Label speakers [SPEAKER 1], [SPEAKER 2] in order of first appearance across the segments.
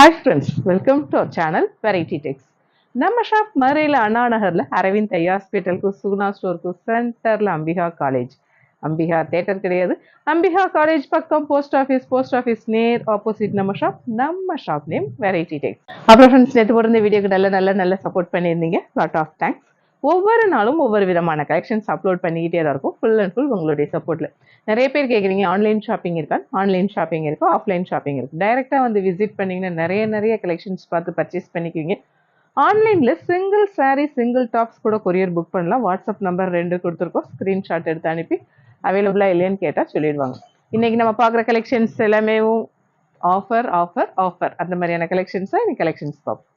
[SPEAKER 1] Hi friends, welcome to our channel Variety Text. நம்ம shop மதுரையில் அண்ணா நகர்ல அரவிந்த் ஐயா ஹாஸ்பிட்டலுக்கு சுகுணா ஸ்டோருக்கு சென்டர்ல அம்பிகா காலேஜ். அம்பிகா தேட்டர் கிடையாது, அம்பிகா காலேஜ் பக்கம் போஸ்ட் ஆஃபீஸ் நேர் ஆப்போசிட் நம்ம ஷாப் நேம் வெரைட்டி டெக்ஸ். அப்புறம் ஃப்ரெண்ட்ஸ், நேற்று போடுற வீடியோக்கு நல்ல சப்போர்ட் பண்ணியிருந்தீங்க. Lot of thanks. ஒவ்வொரு நாளும் ஒவ்வொரு விதமான கலெக்ஷன்ஸ் அப்லோட் பண்ணிக்கிட்டே தான் இருக்கும். ஃபுல் அண்ட் ஃபுல் உங்களுடைய சப்போர்ட்ல. நிறைய பேர் கேட்குறீங்க, ஆன்லைன் ஷாப்பிங் இருக்கா? ஆன்லைன் ஷாப்பிங் இருக்கும், ஆஃப்லைன் ஷாப்பிங் இருக்கு. டைரெக்டாக வந்து விசிட் பண்ணிங்கன்னா நிறைய கலெக்ஷன்ஸ் பார்த்து பர்ச்சேஸ் பண்ணிக்குவீங்க. ஆன்லைனில் சிங்கிள் சாரீ சிங்கிள் டாப்ஸ் கூட கொரியர் புக் பண்ணலாம். வாட்ஸ்அப் நம்பர் 2 கொடுத்துருக்கோம். ஸ்க்ரீன்ஷாட் எடுத்து அனுப்பி அவைலபிளாக இல்லைன்னு கேட்டால் சொல்லிடுவாங்க. இன்றைக்கி நம்ம பார்க்குற கலெக்ஷன்ஸ் எல்லாமே ஆஃபர் அந்த மாதிரியான கலெக்ஷன்ஸாக இன்னைக்கு கலெக்ஷன்ஸ் பார்ப்போம்.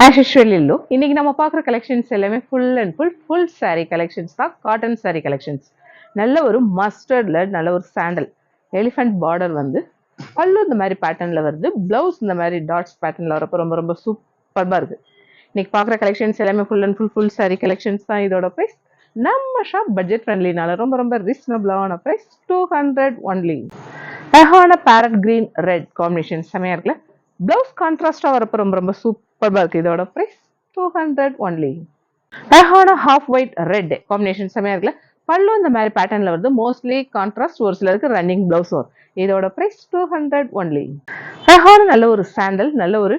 [SPEAKER 1] ஆஸ் யூஷுவல் இல்லோ, இன்னைக்கு நம்ம பார்க்குற கலெக்ஷன்ஸ் எல்லாமே full and full sari collections தான். Cotton sari collections. நல்ல ஒரு மஸ்டர்ட்ல நல்ல ஒரு சாண்டல் எலிஃபென்ட் பார்டர் வந்து பல்லு இந்த மாதிரி பேட்டர்ன்ல வருது. பிளவுஸ் இந்த மாதிரி டாட்ஸ் பேட்டர்ன்ல வரப்போ ரொம்ப சூப்பர்பா இருக்கு. இன்னைக்கு பார்க்குற கலெக்ஷன்ஸ் எல்லாமே full and full sari collections தான். இதோட ப்ரைஸ் நம்ம ஷாப் பட்ஜெட் ஃப்ரெண்ட்லினால ரொம்ப ரீசனபிளான ப்ரைஸ் 200 ஒன்லி. அழகான பேரட் கிரீன் ரெட் காம்பினேஷன் செமையா இருக்குல்ல. பிளவுஸ் கான்ட்ராஸ்டா வரப்போ ரொம்ப சூப்பர்பா இருக்கு. இதோட ப்ரைஸ் 200 ஒன்லி. அழகான ஹாஃப் ஒயிட் ரெட் காம்பினேஷன் செமையா இருக்குல்ல. பல்லு இந்த மாதிரி பேட்டர்ன்ல வருது. மோஸ்ட்லி கான்ட்ராஸ்ட், ஒரு சிலருக்கு ரன்னிங் பிளவுஸ் வரும். இதோட பிரைஸ் 200 ஒன்லி. அழகான நல்ல ஒரு சாண்டல் நல்ல ஒரு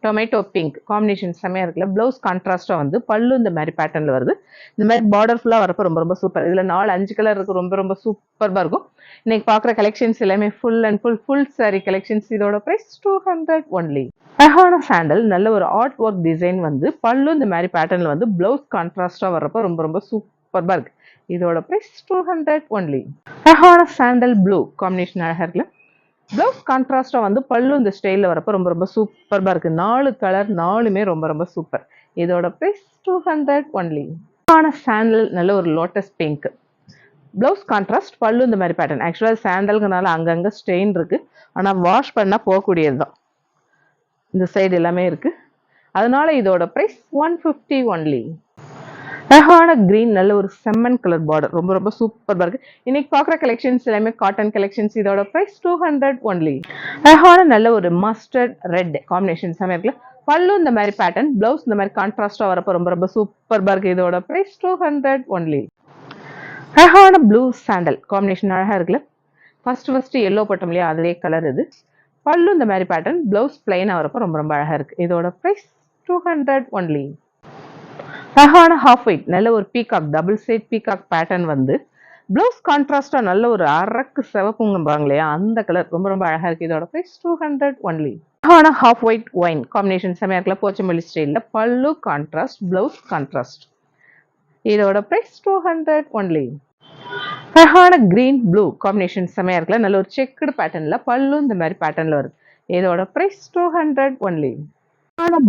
[SPEAKER 1] டொமேட்டோ பிங்க் காம்பினேஷன் செமையா இருக்குல்ல. பிளவுஸ் கான்ட்ராஸ்டா வந்து பல்லு இந்த மாதிரி பேட்டர்ன்ல வருது. இந்த மாதிரி பார்டர் ஃபுல்லா வரப்போ ரொம்ப சூப்பர். இதுல 4-5 கலர் இருக்கு. ரொம்ப சூப்பர்பா இருக்கும். இன்னைக்கு பாக்குற கலெக்ஷன்ஸ் எல்லாமே full and full sorry collections. இதோட பிரைஸ் 200 ஒன்லி. அழகான சாண்டல் நல்ல ஒரு ஆர்ட் ஒர்க் டிசைன் வந்து பல்லு இந்த மாதிரி பேட்டர்ன்ல வந்து பிளவுஸ் கான்ட்ராஸ்டா வரப்போ ரொம்ப சூப்பர்பா இருக்கு. இதோட பிரைஸ் 200 ஒன்லி. அழகான சாண்டல் ப்ளூ காம்பினேஷன் அழகா இருக்குல்ல. பிளவுஸ் கான்ட்ராஸ்டா வந்து பல்லு இந்த ஸ்டைல்ல வரப்போ ரொம்ப சூப்பர்பா இருக்கு. 4 கலர் 4மே ரொம்ப சூப்பர். இதோட பிரைஸ் 200 ஒன்லி. அழகான சாண்டல் நல்ல ஒரு லோட்டஸ் பிங்க். பிளவுஸ் கான்ட்ராஸ்ட், பல்லு இந்த மாதிரி பேட்டர்ன். ஆக்சுவலா சாண்டல்ங்கனால அங்கங்க ஸ்டெயின் இருக்கு, ஆனா வாஷ் பண்ணா போகக்கூடியதுதான். இந்த சைடு எல்லாமே இருக்கு. அதனால இதோட பிரைஸ் 150 ஒன்லி. அழகான கிரீன் நல்ல ஒரு செம்மன் கலர் பார்டர் ரொம்ப சூப்பர்பா இருக்கு. இன்னைக்கு பார்க்குற கலெக்ஷன்ஸ் எல்லாமே காட்டன் கலெக்ஷன்ஸ். இதோட பிரைஸ் 200 ஒன்லி. அழகான நல்ல ஒரு மஸ்டர்ட் ரெட் காம்பினேஷன் செமையா இருக்குல்ல. பல்லு இந்த மாதிரி பேட்டர்ன், பிளவுஸ் இந்த மாதிரி கான்ட்ராஸ்டா வரப்போ ரொம்ப சூப்பர்பா இருக்கு. இதோட பிரைஸ் 200 ஒன்லி. அழகான ப்ளூ சாண்டல் காம்பினேஷன் அழகா இருக்குல்ல. ஃபர்ஸ்ட் எல்லோ போட்டோம் இல்லையா, அதே கலர் இது. பல்லு இந்த மாதிரி பேட்டர்ன், பிளவுஸ் பிளைனா வரப்போ ரொம்ப அழகா இருக்கு. இதோட பிரைஸ் 200 ஒன்லி. அழகான ஹாஃப் ஒயிட் நல்ல ஒரு peacock double side peacock pattern வந்து பிளவுஸ் கான்ட்ராஸ்டா நல்ல ஒரு அரக்கு சிவப்புங்கிறாங்க இல்லையா, அந்த கலர் ரொம்ப அழகா இருக்கு. இதோட பிரைஸ் 200 ஒன்லி. அழகான ஹாஃப் ஒயிட் ஒயின் காம்பினேஷன் செமையா இருக்குல்ல. போச்சம்பள்ளி ஸ்டைல்ல பல்லு கான்ட்ராஸ்ட், பிளவுஸ் கான்ட்ராஸ்ட். இதோட பிரைஸ் 200 ஒன்லி. அழகான கிரீன் ப்ளூ காம்பினேஷன் செமையா இருக்குல்ல. நல்ல ஒரு செக்குடு பேட்டர்ன்ல பல்லு இந்த மாதிரி பேட்டர்ன்ல வருது. இதோட price 200 only.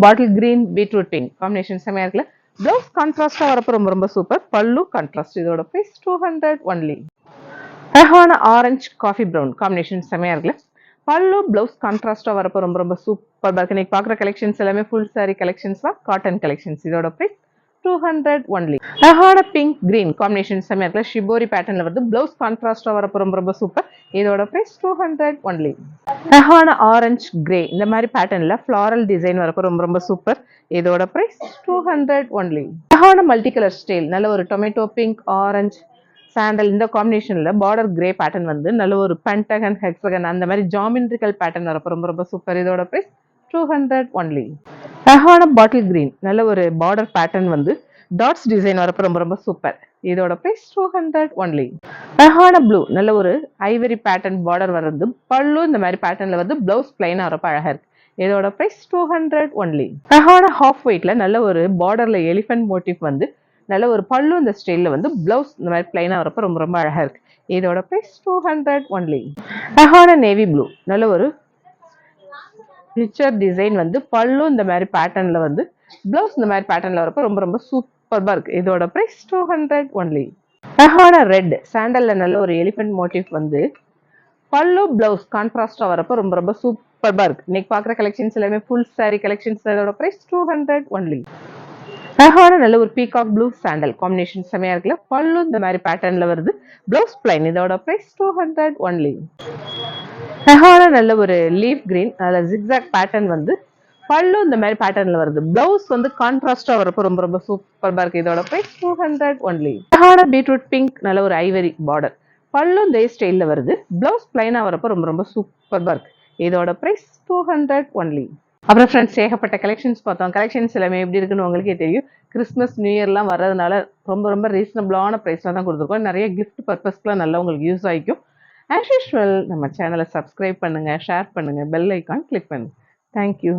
[SPEAKER 1] Bottle green beetroot pink combination செமையா இருக்குல்ல. பிளவுஸ் கான்ட்ராஸ்டா வரப்போ ரொம்ப சூப்பர். பல்லு கான்ட்ராஸ்ட். இதோட பிரைஸ் 200 ஒன்லி. அழகான ஆரஞ்சு காஃபி ப்ரௌன் காம்பினேஷன் செமையா இருக்குல்ல. பல்லு பிளவுஸ் கான்ட்ராஸ்டா வரப்போ ரொம்ப சூப்பர் இருக்கு. இன்னைக்கு பார்க்குற கலெக்ஷன்ஸ் எல்லாமே ஃபுல் சாரி கலெக்ஷன்ஸ் தான், காட்டன் கலெக்ஷன்ஸ். இதோட பிரைஸ் 200 ஒன்லி. அழகான பிங்க் கிரீன் காம்பினேஷன் செமையா இருக்குல்ல. ஷிபோரி பேட்டர்ன்ல வருது. பிளவுஸ் கான்ட்ராஸ்டா வரப்போ ரொம்ப சூப்பர். இதோட பிரைஸ் 200 ஒன்லி. அழகான ஆரஞ்சு கிரே இந்த மாதிரி பேட்டர்ன்ல ஃபிளாரல் டிசைன் வரப்போ ரொம்ப சூப்பர். இதோட பிரைஸ் 200 ஒன்லி. அழகான மல்டி கலர் ஸ்டைல் நல்ல ஒரு டொமேட்டோ பிங்க் ஆரஞ்சு சாண்டல் இந்த காம்பினேஷன்ல பார்டர் கிரே பேட்டர்ன் வந்து நல்ல ஒரு பென்டகன் ஹெக்ஸகன் அந்த மாதிரி ஜாமெட்ரிக்கல் பேட்டர்ன் வரப்போ ரொம்ப சூப்பர். இதோட பிரைஸ் 200 ஒன்லி. அழகான பாட்டில் கிரீன் நல்ல ஒரு பார்டர் பேட்டர்ன் வந்து டாட்ஸ் டிசைன் வரப்போ ரொம்ப சூப்பர். இதோட பிரைஸ் 200 ஒன்லி. அழகான ப்ளூ நல்ல ஒரு ஐவரி பேட்டர்ன் பார்டர் வருது. பல்லு இந்த மாதிரி பேட்டர்ன்ல வந்து பிளவுஸ் பிளைனா வரப்போ அழகா இருக்கு. இதோட பிரைஸ் 200 ஒன்லி. அழகான ஹாஃப் ஒயிட்ல நல்ல ஒரு பார்டர்ல எலிஃபென்ட் மோட்டிவ் வந்து நல்ல ஒரு பல்லு இந்த ஸ்டைல்ல வந்து பிளவுஸ் இந்த மாதிரி பிளைனா வரப்போ ரொம்ப அழகா இருக்கு. இதோட பிரைஸ் 200 ஒன்லி. அழகான நேவி ப்ளூ நல்ல ஒரு பிக்சர் டிசைன் வந்து பல்லு இந்த மாதிரி பேட்டர்ன்ல வந்து பிளவுஸ் இந்த மாதிரி பேட்டர்ன்ல வரப்போ ரொம்ப சூப்பர்பா இருக்கு. இதோட பிரைஸ் 200 ஒன்லி. அழகான ரெட் சாண்டல்ல நல்ல ஒரு எலிஃபென்ட் மோட்டிவ் வந்து பல்லு பிளவுஸ் கான்ட்ராஸ்டா வரப்போ ரொம்ப சூப்பர்பா இருக்கு. இன்னைக்கு பார்க்குற கலெக்ஷன்ஸ் எல்லாமே ஃபுல் சாரி கலெக்ஷன்ஸ். இதோட பிரைஸ் 200 ஒன்லி. அழகான நல்ல ஒரு பீகாக் ப்ளூ சாண்டல் காம்பினேஷன் செமையா இருக்குல்ல. பல்லு இந்த மாதிரி பேட்டர்ன்ல வருது. Blouse plain. இதோட பிரைஸ் 200 ஒன்லி. அழகான நல்ல ஒரு லீஃப் கிரீன், அதில் ஜிக்ஸாக் பேட்டர்ன் வந்து பல்லு இந்த மாதிரி பேட்டர்ன்ல வருது. பிளவுஸ் வந்து கான்ட்ராஸ்டா வரப்போ ரொம்ப ரொம்ப சூப்பர்பா இருக்கு. இதோட பிரைஸ் 200 ஒன்லி. அழகான பீட்ரூட் பிங்க் நல்ல ஒரு ஐவரி பார்டர், பல்லு இந்த ஸ்டைல்ல வருது. பிளவுஸ் பிளைனா வரப்போ ரொம்ப ரொம்ப சூப்பர்பா இருக்கு. இதோட பிரைஸ் 200 ஒன்லி. அப்புறம் ஃப்ரெண்ட்ஸ் ஏகப்பட்ட கலெக்ஷன்ஸ் பார்த்தோம். கலெக்ஷன்ஸ் எல்லாமே எப்படி இருக்குன்னு உங்களுக்கே தெரியும். கிறிஸ்மஸ் நியூ இயர்லாம் வர்றதுனால ரொம்ப ரொம்ப ரீசனபிளான ப்ரைஸில் தான் கொடுத்துருக்கோம். நிறைய கிஃப்ட் பர்பஸ்க்குலாம் நல்லா உங்களுக்கு யூஸ் ஆகிக்கும். ஆஸ் யூஷுவல் நம்ம சேனலை சப்ஸ்கிரைப் பண்ணுங்கள், ஷேர் பண்ணுங்கள், பெல் ஐக்கான் கிளிக் பண்ணுங்கள். தேங்க்யூ.